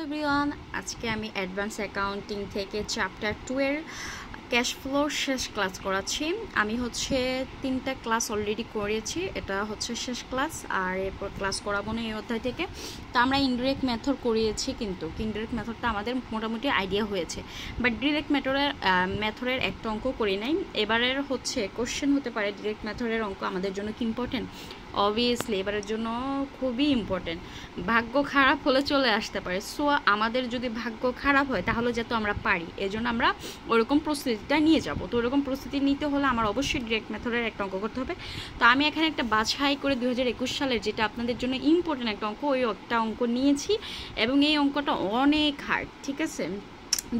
Everyone, আজকে আমি advance accounting থেকে চ্যাপ্টার 2 এর ক্যাশ ফ্লোর শেষ ক্লাস করাচ্ছি। আমি হচ্ছে 3টা ক্লাস অলরেডি করেছি, এটা হচ্ছে শেষ ক্লাস, আর এরপর ক্লাস করাবো না এই অধ্যায় থেকে। তো আমরা ইনডিরেক্ট মেথড করিয়েছি, কিন্তু ইনডিরেক্ট মেথডটা আমাদের মোটামুটি আইডিয়া হয়েছে, বাট ডিরেক্ট মেথডের একটা অঙ্ক করি নাই। এবারের হচ্ছে কোশ্চেন হতে পারে ডিরেক্ট মেথডের অঙ্ক আমাদের জন্য কি ইম্পর্টেন্ট? অবভিয়াসলি এবারের জন্য খুবই ইম্পর্টেন্ট। ভাগ্য খারাপ হলে চলে আসতে পারে, সো আমাদের যদি ভাগ্য খারাপ হয় তাহলে যাতে আমরা পারি, এজন্য আমরা ওরকম প্রস্তুতিটা নিয়ে যাব। তো ওরকম প্রস্তুতি নিতে হলে আমার অবশ্যই ডিরেক্ট মেথডের একটা অঙ্ক করতে হবে। তো আমি এখানে একটা বাছাই করে 2021 সালের যেটা আপনাদের জন্য ইম্পর্টেন্ট একটা অঙ্ক, ওই একটা অঙ্ক নিয়েছি, এবং এই অঙ্কটা অনেক হার্ড, ঠিক আছে?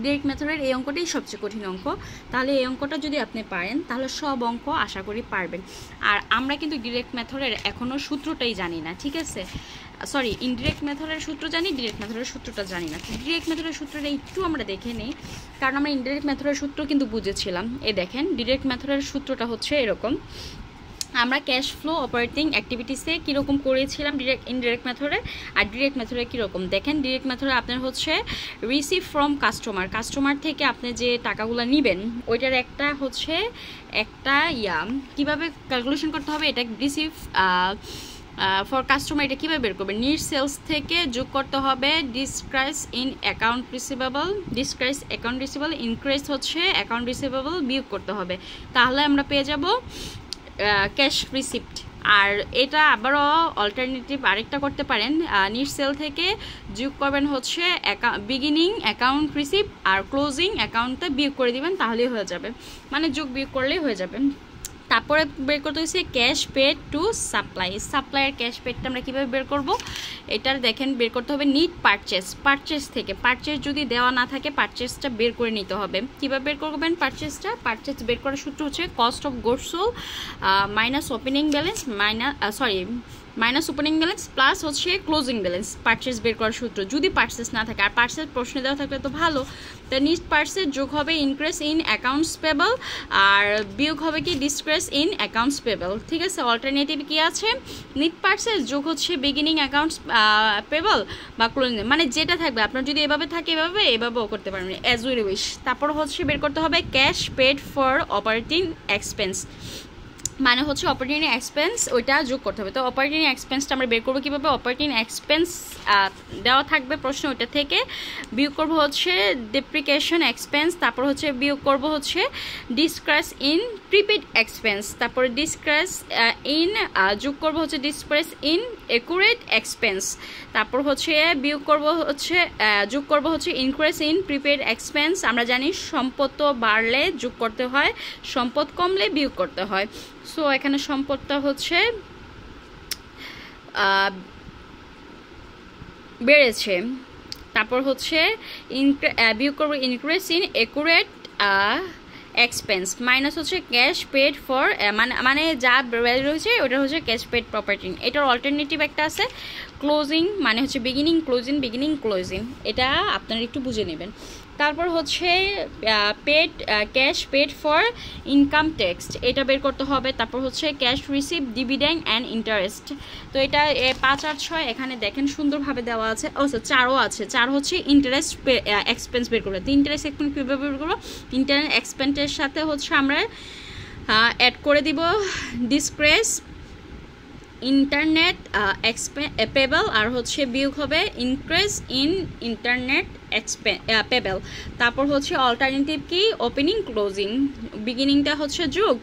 ডিরেক্ট মেথডের এই অঙ্কটাই সবচেয়ে কঠিন অঙ্ক। তাহলে এই অঙ্কটা যদি আপনি পারেন তাহলে সব অঙ্ক আশা করি পারবেন। আর আমরা কিন্তু ডিরেক্ট মেথডের এখনও সূত্রটাই জানি না, ঠিক আছে? সরি, ইনডিরেক্ট মেথডের সূত্র জানি, ডিরেক্ট মেথডের সূত্রটা জানি না। ডিরেক্ট মেথডের সূত্রটা একটু আমরা দেখে নিই, কারণ আমরা ইনডিরেক্ট মেথডের সূত্র কিন্তু বুঝেছিলাম। এই দেখেন, ডিরেক্ট মেথডের সূত্রটা হচ্ছে এরকম। আমরা ক্যাশ ফ্লো অপারেটিং অ্যাক্টিভিটিসে কীরকম করেছিলাম ইনডিরেক্ট মেথডে, আর ডিরেক্ট মেথডে কীরকম দেখেন। ডিরেক্ট মেথডে আপনার হচ্ছে রিসিভ ফ্রম কাস্টমার থেকে আপনি যে টাকাগুলো নেবেন ওইটার একটা হচ্ছে কীভাবে ক্যালকুলেশন করতে হবে, এটা রিসিভ ফর কাস্টমার, এটা কীভাবে বের করবে? নিট সেলস থেকে যোগ করতে হবে ডিসক্রাইস ইন অ্যাকাউন্ট রিসিভেবল, ইনক্রিজ হচ্ছে অ্যাকাউন্ট রিসিভেবল বিয়োগ করতে হবে, তাহলে আমরা পেয়ে যাব ক্যাশ রিসিপ্ট। আর এটা আবারও অল্টারনেটিভ আরেকটা করতে পারেন, নিট সেল থেকে যোগ করবেন হচ্ছে বিগিনিং অ্যাকাউন্ট রিসিপ্ট, আর ক্লোজিং অ্যাকাউন্টটা বিয়োগ করে দিবেন, তাহলেই হয়ে যাবে, মানে যোগ বিয়োগ করলেই হয়ে যাবে। তারপরে বের করতে হচ্ছে ক্যাশ পেড টু সাপ্লাইয়ের ক্যাশ পেডটা আমরা কীভাবে বের করব? এটার দেখেন, বের করতে হবে নিট পারচেস থেকে। পারচেস যদি দেওয়া না থাকে পারচেসটা বের করে নিতে হবে। কীভাবে বের করবেন পারচেস বের করার সূত্র হচ্ছে cost of goods sold minus opening balance minus opening balance plus হচ্ছে ক্লোজিং ব্যালেন্স, পারচেস বের করার সূত্র। যদি পারচেস না থাকে, আর পারচেস প্রশ্নে দেওয়া থাকলে তো ভালো, তো নিট পারচেস যোগ হবে ইনক্রিজ ইন অ্যাকাউন্টস পেবল, আর বিয়োগ হবে কি ডিসক্রিজ ইন অ্যাকাউন্টস পেবল, ঠিক আছে? অল্টারনেটিভ কি আছে? নিট পারচেস যোগ হচ্ছে বিগিনিং অ্যাকাউন্টস পেবল বা ক্লোজিং, মানে যেটা থাকবে আপনার যদি এভাবে থাকে এভাবেও করতে পারবেন, অ্যাজ উইল উইশ। তারপর হচ্ছে বের করতে হবে cash paid for operating expense, মানে হচ্ছে অপারেটিং এক্সপেন্স ওইটা যোগ করতে হবে। তো অপারেটিং এক্সপেন্সটা আমরা বের করবো কীভাবে? অপারেটিং এক্সপেন্স দেওয়া থাকবে প্রশ্ন, ওইটা থেকে বিয়োগ করবো হচ্ছে ডেপ্রিকেশন এক্সপেন্স, তারপর হচ্ছে বিয়োগ করবো হচ্ছে ডিসক্রাইস ইন প্রিপেড এক্সপেন্স, তারপরে ডিসক্রাইস ইন যোগ করবো হচ্ছে ডিসক্রাইস ইন একুরেট এক্সপেন্স, তারপর হচ্ছে বিয়োগ করবো হচ্ছে যোগ করবো হচ্ছে ইনক্রিজ ইন প্রিপেড এক্সপেন্স। আমরা জানি সম্পদ তো বাড়লে যোগ করতে হয়, সম্পদ কমলে বিয়োগ করতে হয়। সো এখানে সম্পদটা হচ্ছে বেড়েছে, তারপর হচ্ছে বিয়োগ করবো increase in accurate expense, minus হচ্ছে ক্যাশ পেড ফর মানে যা ভ্যালু রয়েছে ওটা হচ্ছে ক্যাশ পেড প্রপার্টি। এটার অল্টারনেটিভ একটা আছে ক্লোজিং, মানে হচ্ছে বিগিনিং ক্লোজিং, এটা আপনারা একটু বুঝে নেবেন। তারপর হচ্ছে cash paid for income tax, এটা বের করতে হবে। তারপর হচ্ছে cash receive dividend and interest, তো এটা 5 আর 6 এখানে দেখেন সুন্দরভাবে দেওয়া আছে। চারও আছে, 4 হচ্ছে ইন্টারেস্ট এক্সপেন্স বের করবো। তো ইন্টারেস্ট এক্সপেন্স কীভাবে বের করবো? ইন্টারেস্ট এক্সপেন্সের সাথে হচ্ছে আমরা অ্যাড করে দিব ডিসক্রেস ইন্টারনেট পেবল, আর হচ্ছে বিয়োগ হবে ইনক্রিজ ইন ইন্টারনেট পেবল। তারপর হচ্ছে অল্টারনেটিভ কি? ওপেনিং ক্লোজিং, বিগিনিংটা হচ্ছে যোগ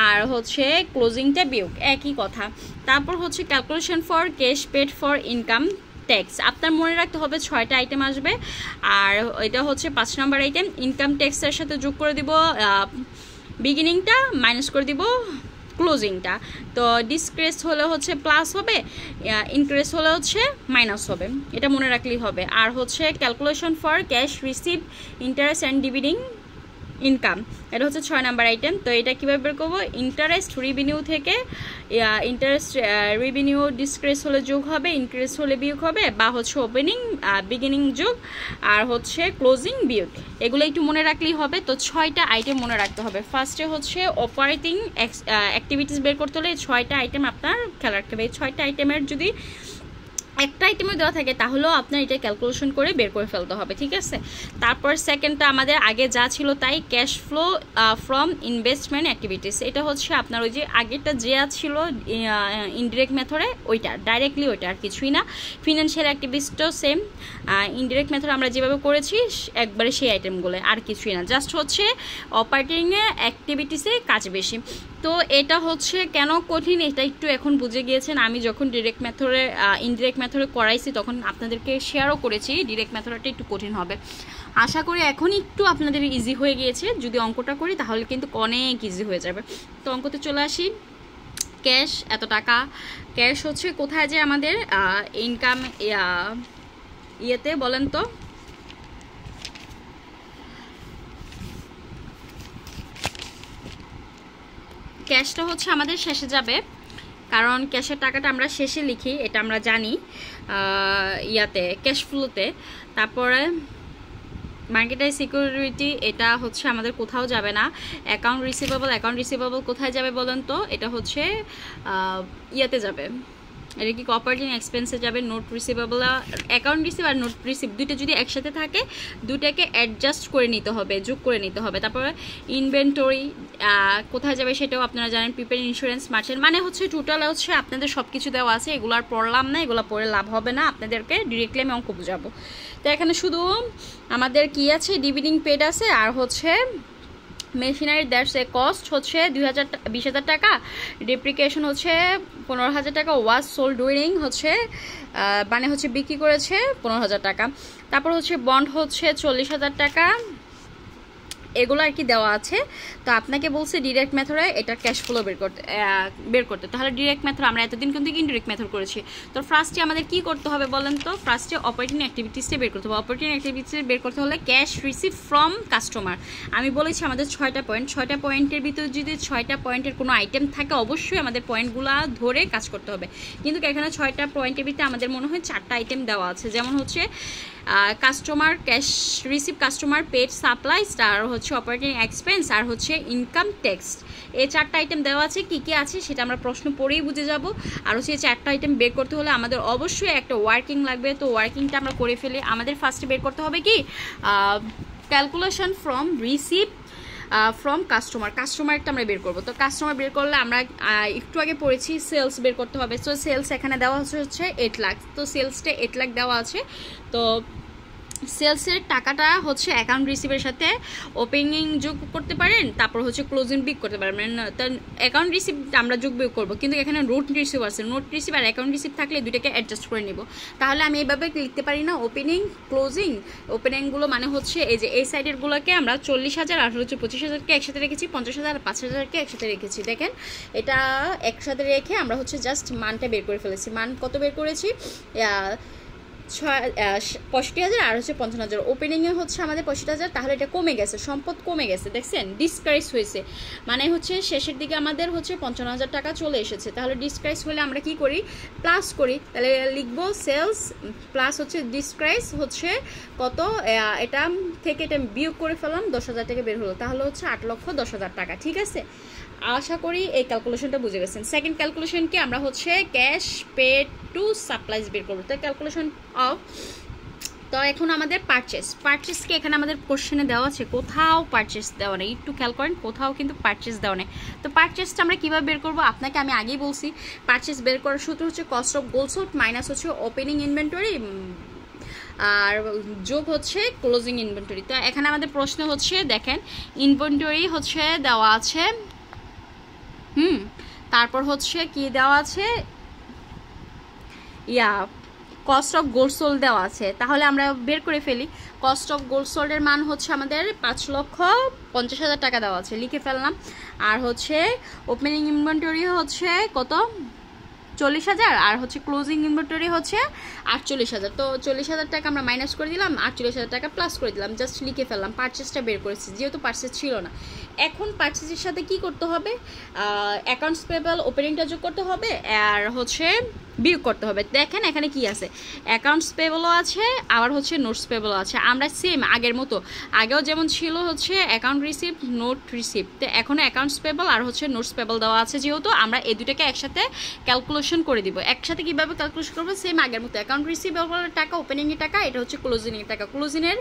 আর হচ্ছে ক্লোজিংটা বিয়োগ, একই কথা। তারপর হচ্ছে calculation for cash paid for income tax, আপনার মনে রাখতে হবে 6টা আইটেম আসবে, আর এটা হচ্ছে 5 নম্বর আইটেম। ইনকাম ট্যাক্সের সাথে যোগ করে দিব বিগিনিংটা, মাইনাস করে দিব ক্লোজিংটা। তো ডিসক্রিজ হলে হচ্ছে প্লাস হবে, ইনক্রিজ হলে হচ্ছে মাইনাস হবে, এটা মনে রাখলেই হবে। আর হচ্ছে calculation for cash receive interest and dividend income, এটা হচ্ছে 6 নাম্বার আইটেম। তো এটা কীভাবে বের করবো? ইন্টারেস্ট রেভিনিউ থেকে ইন্টারেস্ট রেভিনিউ ডিসক্রিজ হলে যোগ হবে, ইনক্রিজ হলে বিয়োগ হবে, বা হচ্ছে ওপেনিং বিগিনিং যোগ আর হচ্ছে ক্লোজিং বিয়োগ, এগুলো একটু মনে রাখলেই হবে। তো 6টা আইটেম মনে রাখতে হবে। ফার্স্টে হচ্ছে অপারেটিং অ্যাক্টিভিটিস বের করতে হলে 6টা আইটেম আপনার খেয়াল রাখতে হবে। এই 6টা আইটেমের যদি একটা আইটেমে দেওয়া থাকে তাহলেও আপনার এটা ক্যালকুলেশন করে বের করে ফেলতে হবে, ঠিক আছে। তারপর সেকেন্ডটা আমাদের আগে যা ছিল তাই, cash flow from investment activities. এটা হচ্ছে আপনার ওই যে আগেরটা যে ছিল ইনডিরেক্ট মেথডে ওইটা, ডাইরেক্টলি ওইটা আর কিছুই না। ফিনান্সিয়াল অ্যাক্টিভিটিসটাও সেম, ইনডিরেক্ট মেথড আমরা যেভাবে করেছি একবারে সেই আইটেমগুলো, আর কিছুই না, জাস্ট হচ্ছে অপারেটিং অ্যাক্টিভিটিসে কাজ বেশি। তো এটা হচ্ছে কেন কঠিন এটা একটু এখন বুঝে গিয়েছেন। আমি যখন ডিরেক্ট মেথডে ইনডিরেক্ট মেথডে করাইছি তখন আপনাদেরকে শেয়ারও করেছি ডিরেক্ট মেথডটা একটু কঠিন হবে। আশা করি এখন একটু আপনাদের ইজি হয়ে গিয়েছে, যদি অঙ্কটা করি তাহলে কিন্তু অনেক ইজি হয়ে যাবে। তো অঙ্কতে চলে আসি। ক্যাশ এত টাকা, ক্যাশ হচ্ছে কোথায় যে আমাদের ইনকাম ইয়েতে বলেন তো, ক্যাশটা হচ্ছে আমাদের শেষে যাবে, কারণ ক্যাশের টাকাটা আমরা শেষে লিখি, এটা আমরা জানি ইয়াতে ক্যাশ ফ্লোতে। তারপরে মার্কেটাইজ সিকিউরিটি, এটা হচ্ছে আমাদের কোথাও যাবে না। অ্যাকাউন্ট রিসিভেবল কোথায় যাবে বলেন তো, এটা হচ্ছে ইয়াতে যাবে, এটা কি অপারেটিং এক্সপেন্সে যাবে। নোট রিসিভেবল, অ্যাকাউন্ট রিসিভ আর নোট রিসিভ দুইটা যদি একসাথে থাকে দুটাকে অ্যাডজাস্ট করে নিতে হবে, যোগ করে নিতে হবে। তারপরে ইনভেন্টরি কোথায় যাবে সেটাও আপনারা জানেন। প্রিপেড ইন্স্যুরেন্স মার্চেন্ট, মানে হচ্ছে টোটাল হচ্ছে আপনাদের সব কিছু দেওয়া আছে, এগুলো আর পড়লাম না, এগুলো পড়ে লাভ হবে না, আপনাদেরকে ডিরেক্টলি আমি অঙ্ক বুঝাবো। তো এখানে শুধু আমাদের কি আছে, ডিভিডিং পেড আছে, আর হচ্ছে মেশিনারি দ্যাটস এ কস্ট হচ্ছে 20,000 টাকা, ডেপ্রিকেশন হচ্ছে 15,000 টাকা, ওয়াজ সোল্ড ডুরিং হচ্ছে মানে হচ্ছে বিক্রি করেছে 15,000 টাকা। তারপর হচ্ছে বন্ড হচ্ছে 40,000 টাকা, এগুলো আর কি দেওয়া আছে। তো আপনাকে বলছে ডিরেক্ট মেথডে এটা ক্যাশ ফ্লো বের করতে, তাহলে ডিরেক্ট মেথড আমরা এতদিন কিন্তু ইনডিরেক্ট মেথড করেছি। তো ফার্স্টে আমাদের কি করতে হবে বলেন তো, ফার্স্টে অপারেটিং অ্যাক্টিভিটিসটা বের করতে হবে। অপারেটিং অ্যাক্টিভিটিস বের করতে হলে ক্যাশ রিসিভ ফ্রম কাস্টমার, আমি বলেছি আমাদের 6টা পয়েন্ট, 6টা পয়েন্টের ভিতরে যদি 6টা পয়েন্টের কোনো আইটেম থাকে অবশ্যই আমাদের পয়েন্টগুলো ধরে কাজ করতে হবে, কিন্তু এখানে 6টা পয়েন্টের ভিতরে আমাদের মনে হয় 4টা আইটেম দেওয়া আছে, যেমন হচ্ছে customer cash receive, customer paid supplies, আর হচ্ছে অপারেটিং এক্সপেন্স, আর হচ্ছে ইনকাম ট্যাক্স। এই 4টা আইটেম দেওয়া আছে, কি কি আছে সেটা আমরা প্রশ্ন পড়েই বুঝে যাব। আর হচ্ছে এই 4টা আইটেম বের করতে হলে আমাদের অবশ্যই একটা ওয়ার্কিং লাগবে, তো ওয়ার্কিংটা আমরা করে ফেলি। আমাদের ফার্স্টে বের করতে হবে কি, ক্যালকুলেশন ফ্রম রিসিভ ফ্রম কাস্টমারটা আমরা বের করবো। তো কাস্টমার বের করলে আমরা একটু আগে পড়েছি সেলস বের করতে হবে। তো সেলস এখানে দেওয়া হচ্ছে 8 লাখ, তো সেলসটা 8 লাখ দেওয়া আছে। তো সেলসের টাকাটা হচ্ছে অ্যাকাউন্ট রিসিভের সাথে ওপেনিং যোগ করতে পারেন, তারপর হচ্ছে ক্লোজিং বিগ করতে পারবেন। অ্যাকাউন্ট রিসিভ আমরা যোগ বিয়োগ করবো, কিন্তু এখানে নোট রিসিভ আছে, নোট রিসিভ আর অ্যাকাউন্ট রিসিভ থাকলে দুটাকে অ্যাডজাস্ট করে নিব। তাহলে আমি এইভাবে লিখতে পারি না ওপেনিং ক্লোজিং, ওপেনিংগুলো মানে হচ্ছে এই যে এই সাইডেরগুলোকে আমরা 40,000 আর হচ্ছে 25,000কে একসাথে রেখেছি, 50,000 আর 5,000কে একসাথে রেখেছি। দেখেন এটা একসাথে রেখে আমরা হচ্ছে জাস্ট মানটা বের করে ফেলেছি। মান কত বের করেছি, 65,000 আর হচ্ছে 55,000। ওপেনিংয়ে হচ্ছে আমাদের 65,000, তাহলে এটা কমে গেছে, সম্পদ কমে গেছে, দেখছেন ডিসক্রাইজ হয়েছে, মানে হচ্ছে শেষের দিকে আমাদের হচ্ছে 55,000 টাকা চলে এসেছে। তাহলে ডিসক্রাইজ হলে আমরা কি করি, প্লাস করি, তাহলে লিখবো সেলস প্লাস হচ্ছে ডিসক্রাইজ হচ্ছে কত, এটা থেকে এটা বিয়োগ করে ফেললাম, 10,000 টাকা বের হলো, তাহলে হচ্ছে 8,10,000 টাকা। ঠিক আছে, আশা করি এই ক্যালকুলেশনটা বুঝে গেছেন। সেকেন্ড ক্যালকুলেশনকে আমরা হচ্ছে ক্যাশ পেড টু সাপ্লাইজ বের করবো, তো ক্যালকুলেশন অফ। তো এখন আমাদের পারচেসকে এখানে আমাদের কোশ্চেনে দেওয়া আছে, কোথাও পারচেস দেওয়া নেই, একটু খেয়াল করেন, কোথাও কিন্তু পারচেস দেওয়া নেই। তো পারচেসটা আমরা কীভাবে বের করবো, আপনাকে আমি আগেই বলছি পারচেস বের করার সূত্র হচ্ছে cost of goods sold minus হচ্ছে ওপেনিং ইনভেন্টরি আর যোগ হচ্ছে ক্লোজিং ইনভেন্টরি। তো এখানে আমাদের প্রশ্ন হচ্ছে দেখেন, ইনভেন্টরি হচ্ছে দেওয়া আছে, তারপর হচ্ছে কি দেওয়া আছে, কস্ট অফ গুডস সোল্ড দেওয়া আছে। তাহলে আমরা বের করে ফেলি, কস্ট অফ গুডস সোল্ডের মান হচ্ছে আমাদের 5,50,000 টাকা দেওয়া আছে, লিখে ফেললাম। আর হচ্ছে ওপেনিং ইনভেন্টরি হচ্ছে কত, 40,000, আর হচ্ছে ক্লোজিং ইনভেন্টরি হচ্ছে 48,000। তো 40,000 টাকা আমরা মাইনাস করে দিলাম, 48,000 টাকা প্লাস করে দিলাম, জাস্ট লিখে ফেললাম। পারচেসটা বের করেছি, যেহেতু পারচেস ছিল না। এখন পারচেসের সাথে কি করতে হবে, অ্যাকাউন্টস পেয়েবল ওপেনিংটা যোগ করতে হবে, আর হচ্ছে বিয়োগ করতে হবে। দেখেন এখানে কি আছে, অ্যাকাউন্টস পেবলও আছে, আবার হচ্ছে নোটস পেবলও আছে। আমরা সেম আগের মতো, আগেও যেমন ছিল হচ্ছে অ্যাকাউন্ট রিসিপ্ট, নোট রিসিপ্ট, তো এখনও অ্যাকাউন্টস পেবল আর হচ্ছে নোটস পেবল দেওয়া আছে, যেহেতু আমরা এই দুটাকে একসাথে ক্যালকুলেশন করে দিব। একসাথে কীভাবে ক্যালকুলেশন করবো, সেম আগের মতো অ্যাকাউন্ট রিসিভেবলের টাকা ওপেনিংয়ের টাকা, এটা হচ্ছে ক্লোজিংয়ের টাকা। ক্লোজিংয়ের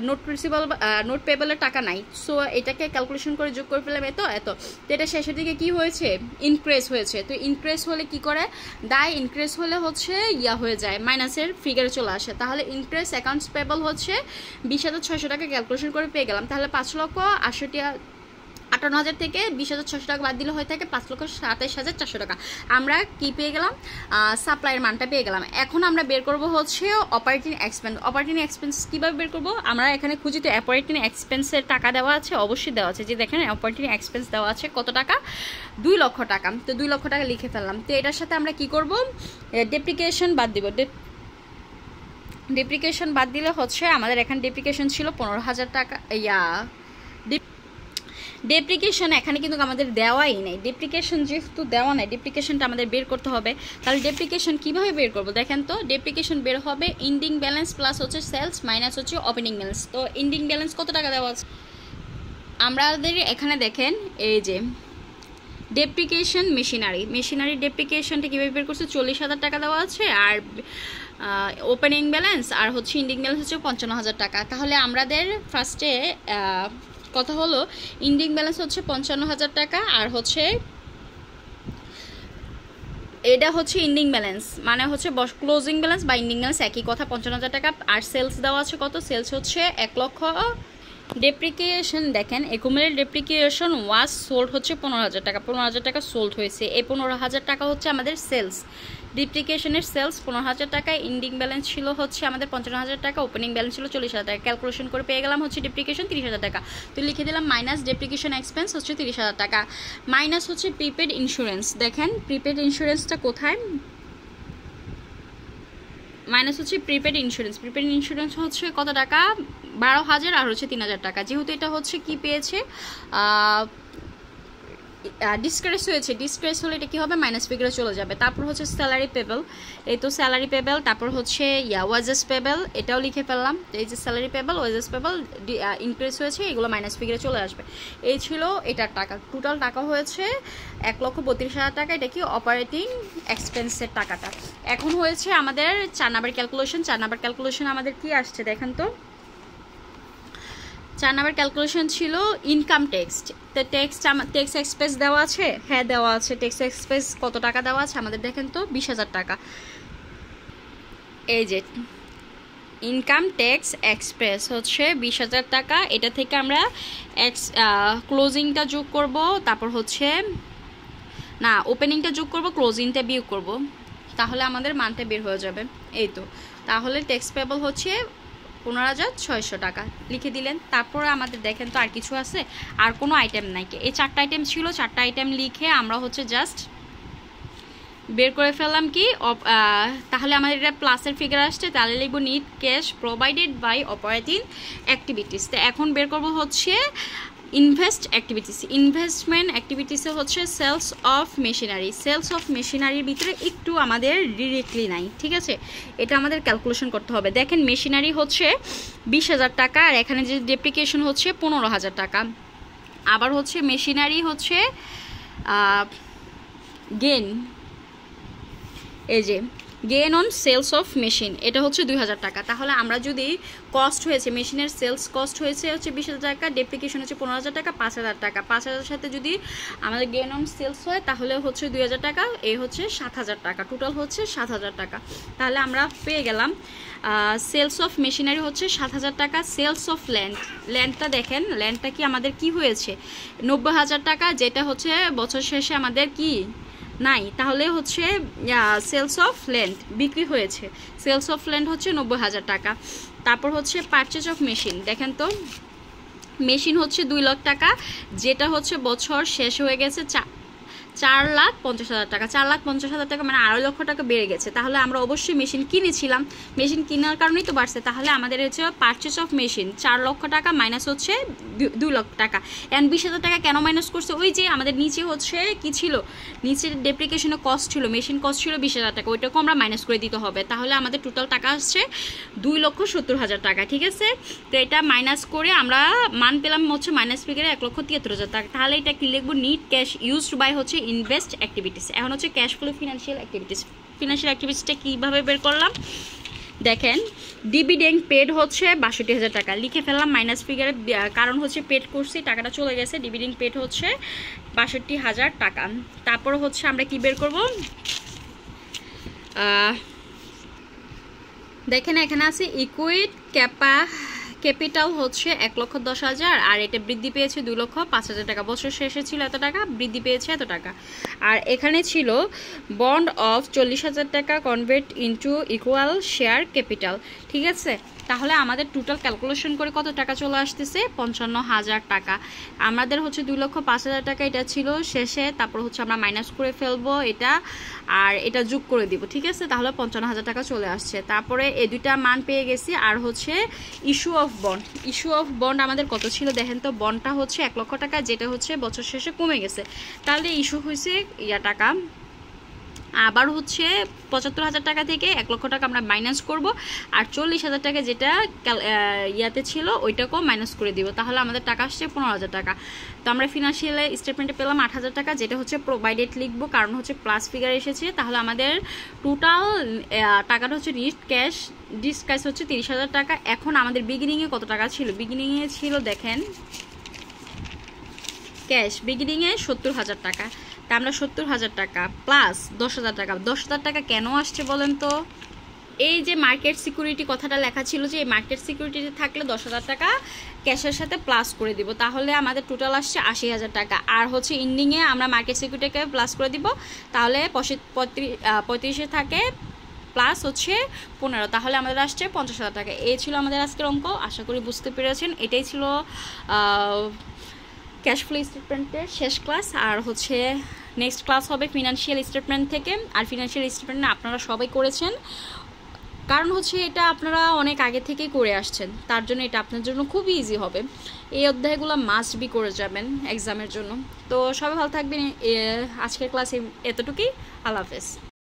নোট রিসিভেবল নোট পেবলের টাকা নাই, সো এটাকে ক্যালকুলেশন করে যোগ করে ফেললাম এত এত। তো এটা শেষের দিকে কি হয়েছে, ইনক্রিজ হয়েছে। তো ইনক্রিজ হলে কি করে, দায় ইনক্রিজ হলে হচ্ছে ইয়া হয়ে যায়, মাইনাসের ফিগারে চলে আসে। তাহলে ইনক্রিজ অ্যাকাউন্টস পেবল হচ্ছে 20,600 টাকা ক্যালকুলেশন করে পেয়ে গেলাম। তাহলে 5,58,000 থেকে 20,600 টাকা বাদ দিলে হয়ে থাকে 5,27,400 টাকা। আমরা কি পেয়ে গেলাম, সাপ্লাইয়ের মানটা পেয়ে গেলাম। এখন আমরা বের করব হচ্ছে অপারেটিং এক্সপেন্স। অপারেটিং এক্সপেন্স কীভাবে বের করবো, আমরা এখানে খুঁজি। তো অপারেটিং এক্সপেন্সের টাকা দেওয়া আছে, অবশ্যই দেওয়া আছে, যে দেখেন অপারেটিং এক্সপেন্স দেওয়া আছে কত টাকা, 2 লক্ষ টাকা। তো 2 লক্ষ টাকা লিখে ফেললাম। তো এটার সাথে আমরা কি করব, ডেপ্রিকেশন বাদ দিব। ডেপ্রিকেশন বাদ দিলে হচ্ছে আমাদের এখানে ডেপ্রিকেশন ছিল 15,000 টাকা। ডেপ্রিকেশন এখানে কিন্তু আমাদের দেওয়াই নেই, ডেপ্রিকেশন যেহেতু দেওয়া নাই, ডেপ্রিকেশনটা আমাদের বের করতে হবে। তাহলে ডেপ্রিকেশন কীভাবে বের করবো, দেখেন তো ডেপ্রিকেশন বের হবে ইন্ডিং ব্যালেন্স প্লাস হচ্ছে সেলস মাইনাস হচ্ছে ওপেনিং ব্যালেন্স। তো ইন্ডিং ব্যালেন্স কত টাকা দেওয়া আছে আমাদের এখানে, দেখেন এই যে ডেপ্রিকেশন মেশিনারি ডেপ্রিকেশনটা কীভাবে বের করছে, 40,000 টাকা দেওয়া আছে, আর ওপেনিং ব্যালেন্স আর হচ্ছে ইন্ডিং ব্যালেন্স হচ্ছে 55,000 টাকা। তাহলে আমাদের ফার্স্টে কথা হলো ইন্ডিং ব্যালেন্স হচ্ছে 55,000 টাকা, আর হচ্ছে এটা হচ্ছে ইন্ডিং ব্যালেন্স, মানে হচ্ছে ক্লোজিং ব্যালেন্স বা ইন্ডিং ব্যালেন্স একই কথা, 55,000 টাকা। আর সেলস দেওয়া আছে কত, সেলস হচ্ছে 1 লক্ষ। ডেপ্রিকেশন দেখেন, একুমুলেটেড ডেপ্রিকেশন ওয়াজ সোল্ড হচ্ছে 15,000 টাকা, 15,000 টাকা সোল্ড হয়েছে। এই 15,000 টাকা হচ্ছে আমাদের সেলস, ডেপ্রিকেশনের সেলস 15,000 টাকা। ইন্ডিং ব্যালেন্স ছিল হচ্ছে আমাদের 55,000 টাকা, ওপেনিং ব্যালেন্স ছিল 40,000 টাকা। ক্যালকুলেশন করে পেয়ে গেলাম হচ্ছে ডেপ্রিকেশন 30,000 টাকা। তো লিখে দিলাম মাইনাস ডেপ্রিকেশন এক্সপেন্স হচ্ছে 30,000 টাকা, মাইনাস হচ্ছে প্রিপেড ইন্স্যুরেন্স। দেখেন প্রিপেড ইন্স্যুরেন্সটা কোথায়, মাইনাস হচ্ছে প্রিপেড ইন্স্যুরেন্স। প্রিপেড ইন্স্যুরেন্স হচ্ছে কত টাকা, 12,000 আর হচ্ছে 3,000 টাকা। যেহেতু এটা হচ্ছে কি পেয়েছে, ডিসক্রেস হয়েছে, ডিসক্রেস হলে এটা কী হবে, মাইনাস ফিগারে চলে যাবে। তারপর হচ্ছে স্যালারি পেবল, এই তো স্যালারি পেবল। তারপর হচ্ছে ওয়াজেস পেবল, এটাও লিখে ফেললাম। এই যে salary payable, wedges payable increase হয়েছে, এগুলো মাইনাস ফিগারে চলে আসবে। এই ছিল এটার টাকা। টোটাল টাকা হয়েছে 1,32,000 টাকা। এটা কি অপারেটিং এক্সপেন্সের টাকাটা। এখন হয়েছে আমাদের 4 নাম্বার ক্যালকুলেশন। 4 নাম্বার ক্যালকুলেশন আমাদের কি আসছে দেখেন তো, 4 নাম্বার ক্যালকুলেশন ছিল ইনকাম ট্যাক্স। তো ট্যাক্স এক্সপেন্স দেওয়া আছে, হ্যাঁ দেওয়া আছে। ট্যাক্স এক্সপেন্স কত টাকা দেওয়া আছে আমাদের দেখেন তো, 20,000 টাকা। এই যে ইনকাম ট্যাক্স এক্সপেন্স হচ্ছে 20,000 টাকা। এটা থেকে আমরা ক্লোজিংটা যোগ করব, তারপর হচ্ছে না ওপেনিংটা যোগ করব, ক্লোজিংটা বিয়োগ করব, তাহলে আমাদের মানটা বের হয়ে যাবে। এই তো, তাহলে ট্যাক্স পেবল হচ্ছে 15,600 টাকা লিখে দিলেন। তারপরে আমাদের দেখেন তো আর কিছু আছে, আর কোনো আইটেম নাই। এই 4টা আইটেম ছিল, 4টা আইটেম লিখে আমরা হচ্ছে জাস্ট বের করে ফেললাম কি, তাহলে আমাদের এটা প্লাসের ফিগার আসছে। তাহলে লিখবো net cash provided by operating activities. তো এখন বের করবো হচ্ছে ইনভেস্টমেন্ট অ্যাক্টিভিটিসে হচ্ছে sales of machinery. Sales of মেশিনারির ভিতরে একটু আমাদের ডিরেক্টলি নাই, ঠিক আছে, এটা আমাদের ক্যালকুলেশন করতে হবে। দেখেন মেশিনারি হচ্ছে 20,000 টাকা, আর এখানে যে ডেপ্রিকেশন হচ্ছে 15,000 টাকা। আবার হচ্ছে মেশিনারি হচ্ছে গেন, এই যে gain on sales of machine, এটা হচ্ছে 2,000 টাকা। তাহলে আমরা যদি কস্ট হয়েছে, মেশিনের সেলস কস্ট হয়েছে হচ্ছে 20,000 টাকা, ডেপ্রিকেশন হচ্ছে 15,000 টাকা, 5,000 টাকা। 5,000 সাথে যদি আমাদের গেন অন সেলস হয় তাহলে হচ্ছে 2,000 টাকা, এই হচ্ছে 7,000 টাকা। টোটাল হচ্ছে 7,000 টাকা। তাহলে আমরা পেয়ে গেলাম সেলস অফ মেশিনারি হচ্ছে 7,000 টাকা। সেলস অফ ল্যান্ডটা দেখেন, ল্যান্ডটা কি আমাদের কি হয়েছে 90,000 টাকা, যেটা হচ্ছে বছর শেষে আমাদের কি নাই, তাহলে হচ্ছে সেলস অফ ল্যান্ড বিক্রি হয়েছে। সেলস অফ ল্যান্ড হচ্ছে 90,000 টাকা। তারপর হচ্ছে পারচেজ অফ মেশিন, দেখেন তো মেশিন হচ্ছে 2 লাখ টাকা, যেটা হচ্ছে বছর শেষ হয়ে গেছে 4,50,000 টাকা। 4,50,000 টাকা মানে 2.5 লক্ষ টাকা বেড়ে গেছে। তাহলে আমরা অবশ্যই মেশিন কিনেছিলাম, মেশিন কেনার কারণেই তো বাড়ছে। তাহলে আমাদের হচ্ছে পারচেস অফ মেশিন 4 লক্ষ টাকা মাইনাস হচ্ছে 2 লক্ষ টাকা। অ্যান্ড 20,000 টাকা কেন মাইনাস করছে? ওই যে আমাদের নিচে হচ্ছে কি ছিল, নিচে ডেপ্রিকেশনের কস্ট ছিল, মেশিন কস্ট ছিল 20,000 টাকা, ওইটাকেও আমরা মাইনাস করে দিতে হবে। তাহলে আমাদের টোটাল টাকা আসছে 2,70,000 টাকা। ঠিক আছে, তো এটা মাইনাস করে আমরা মান পেলাম হচ্ছে মাইনাস ফিগারে 1,73,000 টাকা। তাহলে এটা কি লিখবো? নিট ক্যাশ ইউজড বাই হচ্ছে ইনভেস্ট অ্যাক্টিভিটিস। এখন হচ্ছে cash flow financial activities. Financial অ্যাক্টিভিটিসটা কীভাবে বের করলাম দেখেন, ডিভিডেন্ড পেড হচ্ছে 62,000 টাকা, লিখে ফেললাম মাইনাস ফিগারে, কারণ হচ্ছে পেড করছি, টাকাটা চলে গেছে। ডিভিডেন্ড পেড হচ্ছে 62,000 টাকা। তারপর হচ্ছে আমরা কি বের করব, দেখেন এখানে আছে ইকুইড ক্যাপিটাল হচ্ছে 1,10,000, আর এটা বৃদ্ধি পেয়েছে 2,05,000 টাকা। বছর শেষে ছিল এত টাকা, বৃদ্ধি পেয়েছে এত টাকা। আর এখানে ছিল বন্ড অফ 40,000 টাকা convert into equal share capital. ঠিক আছে, তাহলে আমাদের টোটাল ক্যালকুলেশন করে কত টাকা চলে আসতেছে? 55,000 টাকা। আমাদের হচ্ছে 2,05,000 টাকা এটা ছিল শেষে, তারপর হচ্ছে আমরা মাইনাস করে ফেলবো এটা, আর এটা যোগ করে দিব। ঠিক আছে, তাহলে 55,000 টাকা চলে আসছে। তারপরে এই দুইটা মান পেয়ে গেছি। আর হচ্ছে issue of bond, issue of bond আমাদের কত ছিল দেখেন তো, বন্ডটা হচ্ছে 1 লক্ষ টাকা, যেটা হচ্ছে বছর শেষে কমে গেছে। তাহলে ইস্যু হয়েছে টাকা আবার হচ্ছে 75,000 টাকা থেকে 1 লক্ষ টাকা আমরা মাইনাস করব, আর 40,000 টাকা যেটা ইয়াতে ছিল ওইটাকেও মাইনাস করে দিব। তাহলে আমাদের টাকা আসছে 15,000 টাকা। তো আমরা ফিনান্সিয়াল স্টেটমেন্টে পেলাম 8,000 টাকা, যেটা হচ্ছে প্রোভাইডেড লিখবো, কারণ হচ্ছে প্লাস ফিগার এসেছে। তাহলে আমাদের টোটাল টাকাটা হচ্ছে নিট ক্যাশ ডিসকাস হচ্ছে 30,000 টাকা। এখন আমাদের বিগিনিংয়ে কত টাকা ছিল? বিগিনিংয়ে ছিল দেখেন ক্যাশ বিগিনিংয়ে 70,000 টাকা। তা আমরা 70,000 টাকা প্লাস 10,000 টাকা। 10,000 টাকা কেন আসছে বলেন তো? এই যে মার্কেট সিকিউরিটি কথাটা লেখা ছিল, যে এই মার্কেট সিকিউরিটিতে থাকলে 10,000 টাকা ক্যাশের সাথে প্লাস করে দিব, তাহলে আমাদের টোটাল আসছে 80,000 টাকা। আর হচ্ছে ইন্ডিংয়ে আমরা মার্কেট সিকিউরিটিকে প্লাস করে দিব, তাহলে 35 থাকে প্লাস হচ্ছে 15, তাহলে আমাদের আসছে 50,000 টাকা। এই ছিল আমাদের আজকের অঙ্ক। আশা করি বুঝতে পেরেছেন। এটাই ছিল ক্যাশ ফ্লো স্টেটমেন্টের শেষ ক্লাস। আর হচ্ছে নেক্সট ক্লাস হবে ফিনান্সিয়াল স্টেটমেন্ট থেকে। আর ফিনান্সিয়াল স্টেটমেন্ট আপনারা সবাই করেছেন, কারণ হচ্ছে এটা আপনারা অনেক আগে থেকেই করে আসছেন, তার জন্য এটা আপনার জন্য খুবই ইজি হবে। এই অধ্যায়গুলো মাস্ট বি করে যাবেন এক্সামের জন্য। তো সবাই ভালো থাকবেন। আজকের ক্লাসে এতটুকুই। আল্লাহ হাফেজ।